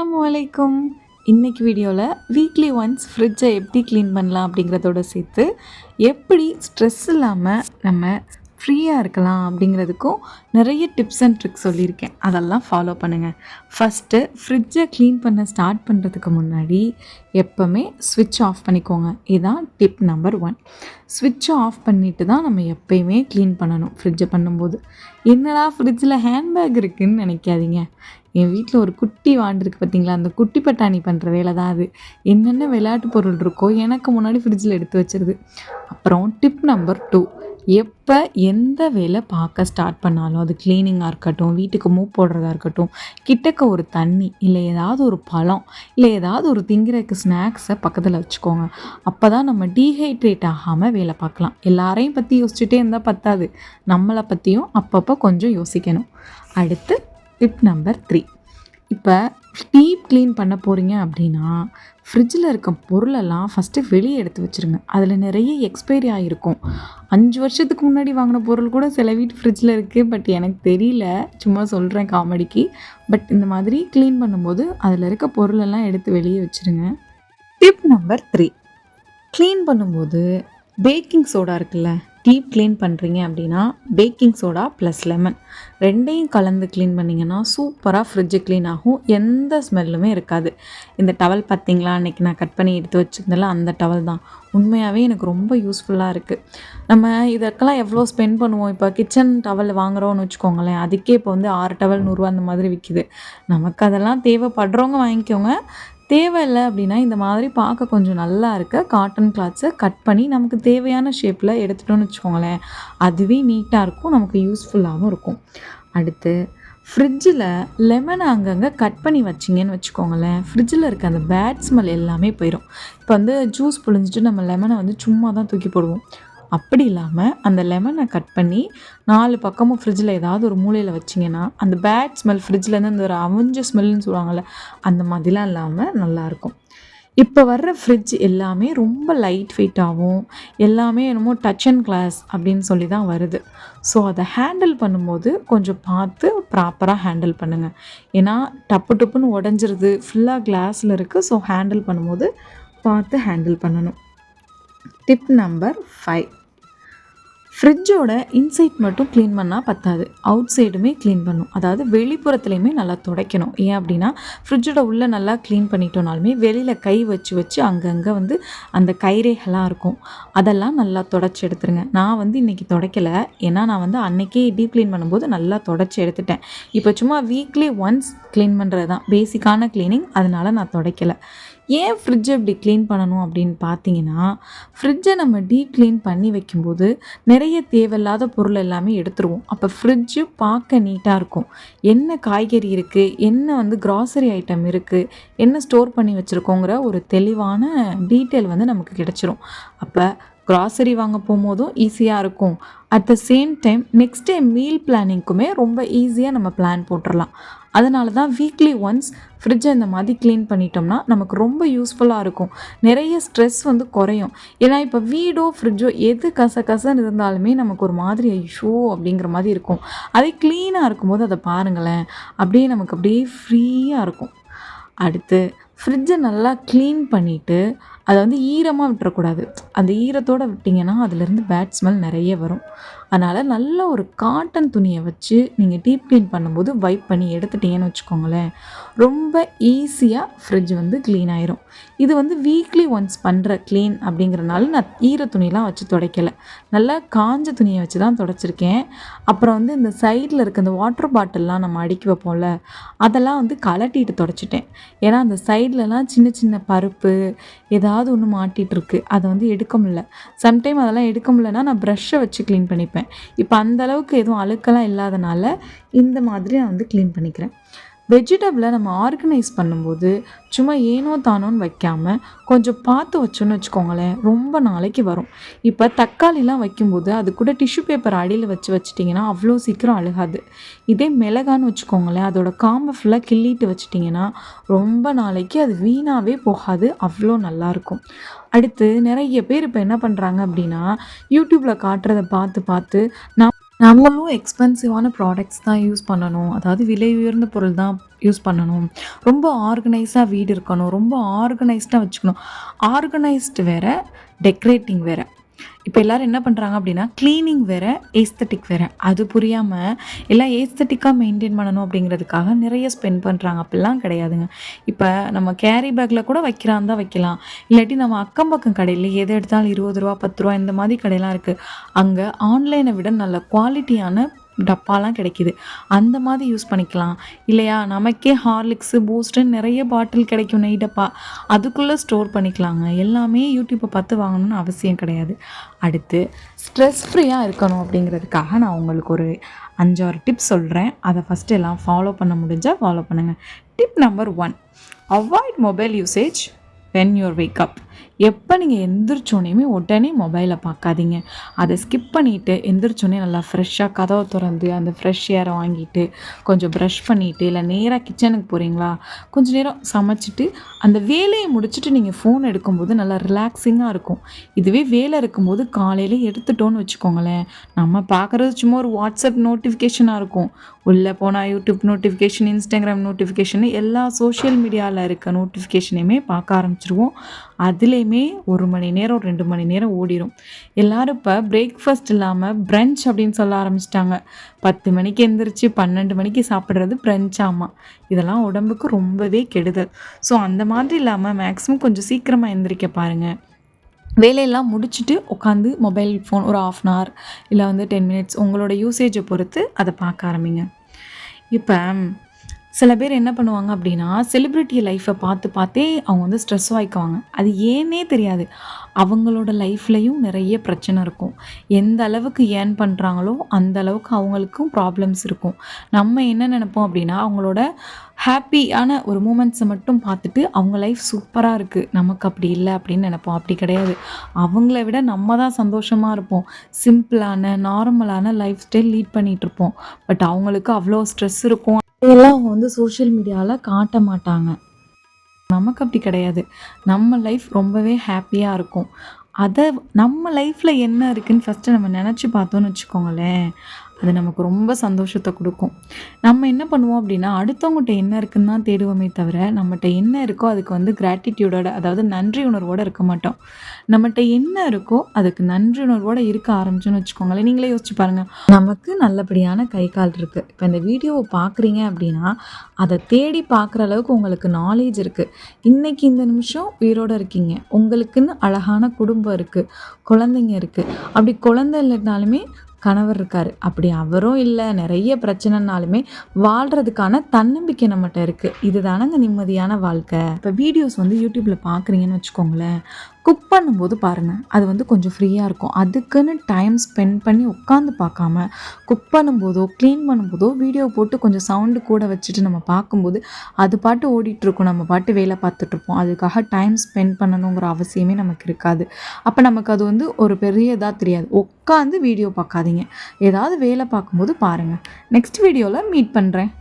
அஸ்ஸலாமு அலைக்கும். இன்னைக்கு வீடியோவில் வீக்லி ஒன்ஸ் ஃப்ரிட்ஜை எப்படி க்ளீன் பண்ணலாம் அப்படிங்கிறதோட சேர்த்து எப்படி ஸ்ட்ரெஸ் இல்லாமல் நம்ம ஃப்ரீயாக இருக்கலாம் அப்படிங்கிறதுக்கும் நிறைய டிப்ஸ் அண்ட் ட்ரிக்ஸ் சொல்லியிருக்கேன். அதெல்லாம் ஃபாலோ பண்ணுங்கள். ஃபஸ்ட்டு ஃப்ரிட்ஜை க்ளீன் பண்ண ஸ்டார்ட் பண்ணுறதுக்கு முன்னாடி எப்போவுமே ஸ்விட்ச் ஆஃப் பண்ணிக்கோங்க. இதுதான் டிப் நம்பர் 1. ஸ்விட்சை ஆஃப் பண்ணிவிட்டு தான் நம்ம எப்போயுமே க்ளீன் பண்ணணும். ஃப்ரிட்ஜை பண்ணும்போது என்னடா ஃப்ரிட்ஜில் ஹேண்ட்பேக் இருக்குதுன்னு நினைக்காதீங்க. என் வீட்டில் ஒரு குட்டி வாண்டு இருக்குது பார்த்தீங்களா, அந்த குட்டி பட்டாணி பண்ணுற வேலை தான் அது. என்னென்ன விளையாட்டு பொருள் இருக்கோ எனக்கு முன்னாடி ஃப்ரிட்ஜில் எடுத்து வச்சிருது. அப்புறம் டிப் நம்பர் 2, எப்போ எந்த வேலை பார்க்க ஸ்டார்ட் பண்ணாலும், அது க்ளீனிங்காக இருக்கட்டும், வீட்டுக்கு மூவ் போடுறதா இருக்கட்டும், கிட்டக்க ஒரு தண்ணி இல்லை ஏதாவது ஒரு பழம் இல்லை ஏதாவது ஒரு திங்கிறதுக்கு ஸ்நாக்ஸை பக்கத்தில் வச்சுக்கோங்க. அப்போ தான் நம்ம டீஹைட்ரேட் ஆகாமல் வேலை பார்க்கலாம். எல்லாரையும் பற்றி யோசிச்சுட்டே இருந்தால் பத்தாது, நம்மளை பற்றியும் அப்பப்போ கொஞ்சம் யோசிக்கணும். அடுத்து டிப் நம்பர் 3, இப்போ டீப் க்ளீன் பண்ண போகிறீங்க அப்படின்னா ஃப்ரிட்ஜில் இருக்க பொருளெல்லாம் ஃபஸ்ட்டு வெளியே எடுத்து வச்சுருங்க. அதில் நிறைய எக்ஸ்பைரி ஆகிருக்கும். 5 வருஷத்துக்கு முன்னாடி வாங்கின பொருள் கூட சில வீட்டு ஃப்ரிட்ஜில் இருக்குது. பட் எனக்கு தெரியல, சும்மா சொல்கிறேன் காமெடிக்கு. பட் இந்த மாதிரி க்ளீன் பண்ணும்போது அதில் இருக்க பொருளெல்லாம் எடுத்து வெளியே வச்சுருங்க. டிப் நம்பர் 3, க்ளீன் பண்ணும்போது பேக்கிங் சோடா இருக்குல்ல, டீப் க்ளீன் பண்ணுறீங்க அப்படின்னா பேக்கிங் சோடா ப்ளஸ் லெமன் ரெண்டையும் கலந்து க்ளீன் பண்ணிங்கன்னா சூப்பராக ஃப்ரிட்ஜு க்ளீன் ஆகும். எந்த ஸ்மெல்லுமே இருக்காது. இந்த டவல் பார்த்திங்களா, அன்றைக்கி நான் கட் பண்ணி எடுத்து வச்சுருந்தேன்ல, அந்த டவல் தான் உண்மையாகவே எனக்கு ரொம்ப யூஸ்ஃபுல்லாக இருக்குது. நம்ம இதற்கெல்லாம் எவ்வளோ ஸ்பெண்ட் பண்ணுவோம். இப்போ கிச்சன் டவல் வாங்குகிறோன்னு வச்சுக்கோங்களேன், அதுக்கே இப்போ வந்து 6 டவல் 100 ரூபா அந்த மாதிரி விற்கிது. நமக்கு அதெல்லாம் தேவைப்படுறவங்க வாங்கிக்கோங்க. தேவையில்லை அப்படின்னா இந்த மாதிரி பார்க்க கொஞ்சம் நல்லா இருக்க காட்டன் கிளாத்ஸை கட் பண்ணி நமக்கு தேவையான ஷேப்பில் எடுத்துட்டோன்னு வச்சுக்கோங்களேன், அதுவே நீட்டாக இருக்கும், நமக்கு யூஸ்ஃபுல்லாகவும் இருக்கும். அடுத்து ஃப்ரிட்ஜில் லெமனை அங்கங்கே கட் பண்ணி வச்சிங்கன்னு வச்சுக்கோங்களேன், ஃப்ரிட்ஜில் இருக்க அந்த பேட் ஸ்மெல் எல்லாமே போயிடும். இப்போ வந்து ஜூஸ் புழிஞ்சிட்டு நம்ம லெமனை வந்து சும்மா தான் தூக்கி போடுவோம். அப்படி இல்லாமல் அந்த லெமனை கட் பண்ணி 4 பக்கமும் ஃப்ரிட்ஜில் ஏதாவது ஒரு மூலையில் வச்சிங்கன்னா அந்த பேட் ஸ்மெல் ஃப்ரிட்ஜிலேருந்து அந்த ஒரு அவிஞ்ச ஸ்மெல்னு சொல்லுவாங்கள்ல, அந்த மாதிரிலாம் இல்லாமல் நல்லாயிருக்கும். இப்போ வர்ற ஃப்ரிட்ஜ் எல்லாமே ரொம்ப லைட் வெயிட்டாகவும் எல்லாமே என்னமோ டச் அண்ட் கிளாஸ் அப்படின்னு சொல்லி தான் வருது. ஸோ அதை ஹேண்டில் பண்ணும்போது கொஞ்சம் பார்த்து ப்ராப்பராக ஹேண்டில் பண்ணுங்கள். ஏன்னா டப்பு டப்புன்னு உடஞ்சிருது, ஃபுல்லாக கிளாஸில் இருக்குது. ஸோ ஹேண்டில் பண்ணும்போது பார்த்து ஹேண்டில் பண்ணணும். டிப் நம்பர் 5, ஃப்ரிட்ஜோட இன்சைட் மட்டும் க்ளீன் பண்ணால் பத்தாது, அவுட் சைடுமே க்ளீன் பண்ணும். அதாவது வெளிப்புறத்துலையுமே நல்லா துடைக்கணும். ஏன் அப்படின்னா ஃப்ரிட்ஜோட உள்ளே நல்லா க்ளீன் பண்ணிட்டோனாலுமே வெளியில் கை வச்சு வச்சு அங்கங்கே வந்து அந்த கைரேகலாம் இருக்கும், அதெல்லாம் நல்லா தொடச்சி எடுத்துருங்க. நான் வந்து இன்றைக்கி துடைக்கலை, ஏன்னா நான் வந்து அன்றைக்கே டீப் க்ளீன் பண்ணும்போது நல்லா தொடச்சி எடுத்துட்டேன். இப்போ சும்மா வீக்லி ஒன்ஸ் க்ளீன் பண்ணுறது தான் பேசிக்கான க்ளீனிங், அதனால் நான் துடைக்கலை. ஏன் ஃப்ரிட்ஜை இப்படி க்ளீன் பண்ணணும் அப்படின்னு பார்த்தீங்கன்னா, ஃப்ரிட்ஜை நம்ம டீப் க்ளீன் பண்ணி வைக்கும்போது நிறைய தேவையில்லாத பொருள் எல்லாமே எடுத்துருவோம். அப்போ ஃப்ரிட்ஜு பார்க்க நீட்டாக இருக்கும். என்ன காய்கறி இருக்குது, என்ன வந்து க்ராசரி ஐட்டம் இருக்குது, என்ன ஸ்டோர் பண்ணி வச்சுருக்கோங்கிற ஒரு தெளிவான டீட்டெயில் வந்து நமக்கு கிடச்சிரும். அப்போ க்ராசரி வாங்க போகும்போதும் ஈஸியாக இருக்கும். At the same time next day meal பிளானிங்க்குமே ரொம்ப ஈஸியாக நம்ம பிளான் போட்டுடலாம். அதனால தான் வீக்லி ஒன்ஸ் ஃப்ரிட்ஜை இந்த மாதிரி க்ளீன் பண்ணிட்டோம்னா நமக்கு ரொம்ப யூஸ்ஃபுல்லாக இருக்கும். நிறைய ஸ்ட்ரெஸ் வந்து குறையும். ஏன்னா இப்போ வீடோ ஃப்ரிட்ஜோ எது கசன்னு இருந்தாலுமே நமக்கு ஒரு மாதிரி ஐயோ அப்படிங்கிற மாதிரி இருக்கும். அதே க்ளீனாக இருக்கும்போது அதை பாருங்களேன், அப்படியே நமக்கு அப்படியே ஃப்ரீயாக இருக்கும். அடுத்து ஃப்ரிட்ஜை நல்லா க்ளீன் பண்ணிவிட்டு அதை வந்து ஈரமாக விட்டுறக்கூடாது. அந்த ஈரத்தோடு விட்டிங்கன்னா அதுலேருந்து பேட் ஸ்மெல் நிறைய வரும். அதனால் நல்ல ஒரு காட்டன் துணியை வச்சு நீங்கள் டீப் க்ளீன் பண்ணும்போது வைப் பண்ணி எடுத்துட்டீங்கன்னு வச்சுக்கோங்களேன், ரொம்ப ஈஸியாக ஃப்ரிட்ஜ் வந்து க்ளீன் ஆயிரும். இது வந்து வீக்லி ஒன்ஸ் பண்ணுற க்ளீன் அப்படிங்கிறனால நான் ஈர துணியெலாம் வச்சு துடைக்கலை, நல்லா காஞ்ச துணியை வச்சு தான் துடைச்சிருக்கேன். அப்புறம் வந்து இந்த சைடில் இருக்க இந்த வாட்டர் பாட்டில்லாம் நம்ம அடுக்கி வைப்போம்ல, அதெல்லாம் வந்து கலட்டிட்டு துடைச்சிட்டேன். ஏன்னா அந்த சைட்லலாம் சின்ன சின்ன பருப்பு ஏதாவது ஒன்று மாட்டிகிட்ருக்கு, அதை வந்து எடுக்க முடியல. சம்டைம் அதெல்லாம் எடுக்க முடியலன்னா நான் ப்ரஷ்ஷை வச்சு க்ளீன் பண்ணிப்பேன். இப்போ அந்தளவுக்கு எதுவும் அழுக்கெல்லாம் இல்லாதனால இந்த மாதிரி நான் வந்து க்ளீன் பண்ணிக்கிறேன். வெஜிடபிளை நம்ம ஆர்கனைஸ் பண்ணும்போது சும்மா ஏனோ தானோன்னு வைக்காமல் கொஞ்சம் பார்த்து வச்சோன்னு வச்சுக்கோங்களேன், ரொம்ப நாளைக்கு வரும். இப்போ தக்காளிலாம் வைக்கும்போது அது கூட டிஷ்யூ பேப்பர் அடியில் வச்சிட்டிங்கன்னா அவ்வளோ சீக்கிரம் அழுகாது. இதே மிளகான்னு வச்சுக்கோங்களேன், அதோட காம்பை ஃபுல்லாக கிள்ளிட்டு வச்சிட்டிங்கன்னா ரொம்ப நாளைக்கு அது வீணாகவே போகாது, அவ்வளோ நல்லாயிருக்கும். அடுத்து நிறைய பேர் இப்போ என்ன பண்ணுறாங்க அப்படின்னா, யூடியூப்பில் காட்டுறதை பார்த்து நம்மளும் எக்ஸ்பென்சிவான ப்ராடக்ட்ஸ் தான் யூஸ் பண்ணணும், அதாவது விலை உயர்ந்த பொருள் தான் யூஸ் பண்ணணும், ரொம்ப ஆர்கனைஸாக வீடு இருக்கணும், ரொம்ப ஆர்கனைஸ்டாக வச்சுக்கணும். ஆர்கனைஸ்டு வேறு, டெக்கரேட்டிங் வேறு. இப்போ எல்லோரும் என்ன பண்ணுறாங்க அப்படின்னா க்ளீனிங் வேறு, ஏஸ்தட்டிக் வேறு. அது புரியாமல் எல்லாம் ஏஸ்தட்டிக்காக மெயின்டைன் பண்ணணும் அப்படிங்கிறதுக்காக நிறைய ஸ்பெண்ட் பண்ணுறாங்க. அப்படிலாம் கிடையாதுங்க. இப்போ நம்ம கேரி பேக்கில் கூட வைக்கிறான் தான் வைக்கலாம். இல்லாட்டி நம்ம அக்கம் பக்கம் கடையில் எது எடுத்தாலும் 20 ரூபா 10 ரூபா இந்த மாதிரி கடையெல்லாம் இருக்குது. அங்கே ஆன்லைனை விட நல்ல குவாலிட்டியான டப்பாலாம் கிடைக்கிது. அந்த மாதிரி யூஸ் பண்ணிக்கலாம் இல்லையா? நமக்கே ஹார்லிக்ஸு பூஸ்ட்டுன்னு நிறைய பாட்டில் கிடைக்கும், நெய் டப்பா. அதுக்குள்ளே ஸ்டோர் பண்ணிக்கலாங்க. எல்லாமே யூடியூப்பை பார்த்து வாங்கணும்னு அவசியம் கிடையாது. அடுத்து ஸ்ட்ரெஸ் ஃப்ரீயாக இருக்கணும் அப்படிங்கிறதுக்காக நான் உங்களுக்கு ஒரு 5-6 டிப்ஸ் சொல்கிறேன். அதை ஃபஸ்ட்டு எல்லாம் ஃபாலோ பண்ண முடிஞ்சால் ஃபாலோ பண்ணுங்கள். Tip number 1, avoid mobile usage when your wake up. எப்போ நீங்கள் எந்திரிச்சோன்னே உடனே மொபைலை பார்க்காதீங்க. அதை ஸ்கிப் பண்ணிவிட்டு எந்திரிச்சோன்னே நல்லா ஃப்ரெஷ்ஷாக கதவை திறந்து அந்த ஃப்ரெஷ் ஏரை வாங்கிட்டு கொஞ்சம் ப்ரஷ் பண்ணிவிட்டு, இல்லை நேராக கிச்சனுக்கு போகிறீங்களா, கொஞ்சம் நேரம் சமைச்சிட்டு அந்த வேலையை முடிச்சுட்டு நீங்கள் ஃபோன் எடுக்கும்போது நல்லா ரிலாக்ஸிங்காக இருக்கும். இதுவே வேலை இருக்கும்போது காலையில் எடுத்துட்டோன்னு வச்சுக்கோங்களேன், நம்ம பார்க்குறது சும்மா ஒரு வாட்ஸ்அப் நோட்டிஃபிகேஷனாக இருக்கும். உள்ளே போனால் யூடியூப் நோட்டிஃபிகேஷன், இன்ஸ்டாகிராம் நோட்டிஃபிகேஷன், எல்லா சோஷியல் மீடியாவில் இருக்க நோட்டிஃபிகேஷனையுமே பார்க்க ஆரம்பிச்சிருவோம். அதுலேயுமே 1 மணி நேரம் 2 மணி நேரம் ஓடிடும். எல்லோரும் இப்போ பிரேக்ஃபாஸ்ட் இல்லாமல் ப்ரன்ச் அப்படின்னு சொல்ல ஆரம்பிச்சிட்டாங்க. 10 மணிக்கு எந்திரிச்சு 12 மணிக்கு சாப்பிட்றது ப்ரன்ச்சாமா. இதெல்லாம் உடம்புக்கு ரொம்பவே கெடுதல். ஸோ அந்த மாதிரி இல்லாமல் மேக்ஸிமம் கொஞ்சம் சீக்கிரமாக எந்திரிக்க பாருங்கள். வேலையெல்லாம் முடிச்சுட்டு உட்காந்து மொபைல் ஃபோன் ஒரு 1/2 hour இல்லை 10 minutes உங்களோட யூசேஜை பொறுத்து அதை பார்க்க ஆரம்பிங்க. இப்போ சில பேர் என்ன பண்ணுவாங்க அப்படின்னா செலிப்ரிட்டி லைஃப்பை பார்த்தே அவங்க ஸ்ட்ரெஸ் ஆகிக்குவாங்க. அது ஏன்னே தெரியாது. அவங்களோட லைஃப்லையும் நிறைய பிரச்சனை இருக்கும். எந்த அளவுக்கு ஏர்ன் பண்ணுறாங்களோ அந்த அளவுக்கு அவங்களுக்கும் ப்ராப்ளம்ஸ் இருக்கும். நம்ம என்ன நினைப்போம் அப்படின்னா அவங்களோட ஹாப்பியான ஒரு மூமெண்ட்ஸை மட்டும் பார்த்துட்டு அவங்க லைஃப் சூப்பராக இருக்குது, நமக்கு அப்படி இல்லை அப்படின்னு நினைப்போம். அப்படி கிடையாது. அவங்கள விட நம்ம தான் சந்தோஷமாக இருப்போம். சிம்பிளான நார்மலான லைஃப் ஸ்டைல் லீட் பண்ணிகிட்ருப்போம். பட் அவங்களுக்கு அவ்வளோ ஸ்ட்ரெஸ் இருக்கும். இதெல்லாம் அவங்க சோஷியல் மீடியாவில் காட்ட மாட்டாங்க. நமக்கு அப்படி கிடையாது. நம்ம லைஃப் ரொம்பவே ஹாப்பியாக இருக்கும். அதை நம்ம லைஃப்பில் என்ன இருக்குதுன்னு ஃபஸ்ட்டு நம்ம நினச்சி பார்த்தோன்னு வச்சுக்கோங்களேன், அது நமக்கு ரொம்ப சந்தோஷத்தை கொடுக்கும். நம்ம என்ன பண்ணுவோம் அப்படின்னா அடுத்தவங்ககிட்ட என்ன இருக்குன்னு தான் தேடுவோமே தவிர நம்மகிட்ட என்ன இருக்கோ அதுக்கு கிராட்டிடியூடோட, அதாவது நன்றி உணர்வோடு இருக்க மாட்டோம். நம்மகிட்ட என்ன இருக்கோ அதுக்கு நன்றி உணர்வோடு இருக்க ஆரம்பிச்சோன்னு வச்சுக்கோங்களேன். நீங்களே யோசிச்சு பாருங்கள், நமக்கு நல்லபடியான கை கால் இருக்குது. இப்போ இந்த வீடியோவை பார்க்குறீங்க அப்படின்னா அதை தேடி பார்க்குற அளவுக்கு உங்களுக்கு நாலேஜ் இருக்குது. இன்றைக்கி இந்த நிமிஷம் உயிரோடு இருக்கீங்க. உங்களுக்குன்னு அழகான குடும்பம் இருக்குது, குழந்தைங்க இருக்குது. அப்படி குழந்தை இல்லைனாலுமே கணவர் இருக்கார். அப்படி அவரும் இல்லை, நிறைய பிரச்சனைனாலுமே வாழ்கிறதுக்கான தன்னம்பிக்கை நம்மகிட்ட இருக்குது. இது தானங்க நிம்மதியான வாழ்க்கை. இப்போ வீடியோஸ் யூடியூப்பில் பார்க்குறீங்கன்னு வச்சுக்கோங்களேன், குக் பண்ணும்போது பாருங்கள், அது கொஞ்சம் ஃப்ரீயாக இருக்கும். அதுக்குன்னு டைம் ஸ்பெண்ட் பண்ணி உட்காந்து பார்க்காம குக் பண்ணும்போதோ க்ளீன் பண்ணும்போதோ வீடியோ போட்டு கொஞ்சம் சவுண்டு கூட வச்சுட்டு நம்ம பார்க்கும்போது அது பாட்டு ஓடிட்டுருக்கும். நம்ம பாட்டு வேலை பார்த்துட்ருப்போம். அதுக்காக டைம் ஸ்பெண்ட் பண்ணணுங்கிற அவசியமே நமக்கு இருக்காது. அப்போ நமக்கு அது ஒரு பெரிய இதாக தெரியாது. உட்காந்து வீடியோ பார்க்காதீங்க, ஏதாவது வேலை பார்க்கும்போது பாருங்கள். நெக்ஸ்ட் வீடியோவில் மீட் பண்ணுறேன்.